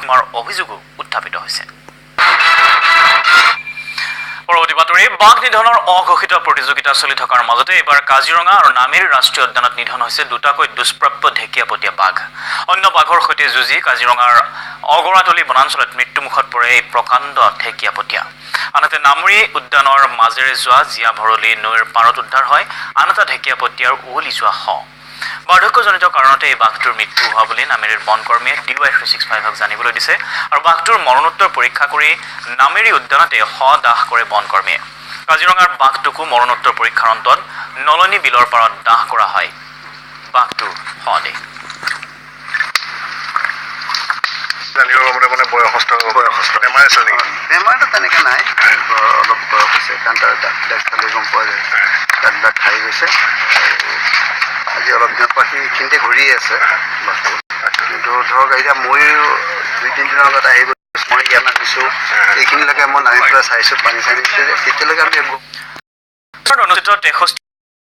সোমোৱাৰ অভিযোগো উত্থাপিত হৈছে। পৰৱৰ্তী বাতৰি বাঘ নিধনৰ অঘোষিত প্ৰতিযোগিতা চলি থকাৰ মাজতে এইবাৰ কাজিৰঙা আৰু নামেৰি ৰাষ্ট্ৰীয় উদ্যানত নিধন হৈছে দুটাকৈ দুষ্প্ৰাপ্য ঢেকীয়াপতীয়া বাঘ। অন্য বাঘৰ সৈতে যুঁজি কাজিৰঙাৰ অগৰাতলী বনাঞ্চলত মৃত্যুমুখত পৰে এই প্ৰকাণ্ড ঢেকীয়াপতীয়া। আনহাতে নামেৰি উদ্যানৰ মাজেৰে যোৱা জীয়া ভৰলী নৈৰ পাৰত উদ্ধাৰ হয় আন এটা ঢেকীয়াপতীয়াৰ উৱলি যোৱা শ। বাৰ্ধক্যজনিত কাৰণতে এই বাঘটোৰ মৃত্যু হোৱা বুলি নামেৰিৰ বনকৰ্মীয়ে DY 365ক জানিবলৈ দিছে আৰু বাঘটোৰ মৰণোত্তৰ পৰীক্ষা কৰি নামেৰি উদ্যানতে শ দাহ কৰে বনকৰ্মীয়ে। কাজিৰঙাৰ বাঘটোকো মৰণোত্তৰ পৰীক্ষাৰ অন্তত নলনী বিলৰ পাৰত দাহ কৰা হয় বাঘটোৰ শদেহ। বেমাৰটো তেনেকৈ নাই, অলপ বয়স হৈছে কাৰণ তাৰ দাঁতবিলাক খালি গম পোৱা যায়, দাঁতবিলাক খাই গৈছে। আজি অলপ দিনৰ পৰা সেইখিনিতে ঘূৰি আছে বাঘটো। কিন্তু ধৰক এতিয়া ময়ো 2-3 দিনৰ আগত আহি মই ইয়াত আনিছোঁ, এইখিনিলৈকে মই নামি পেলাই চাইছোঁ পানী চানী তেতিয়ালৈকে আমি অনুষ্ঠিত 63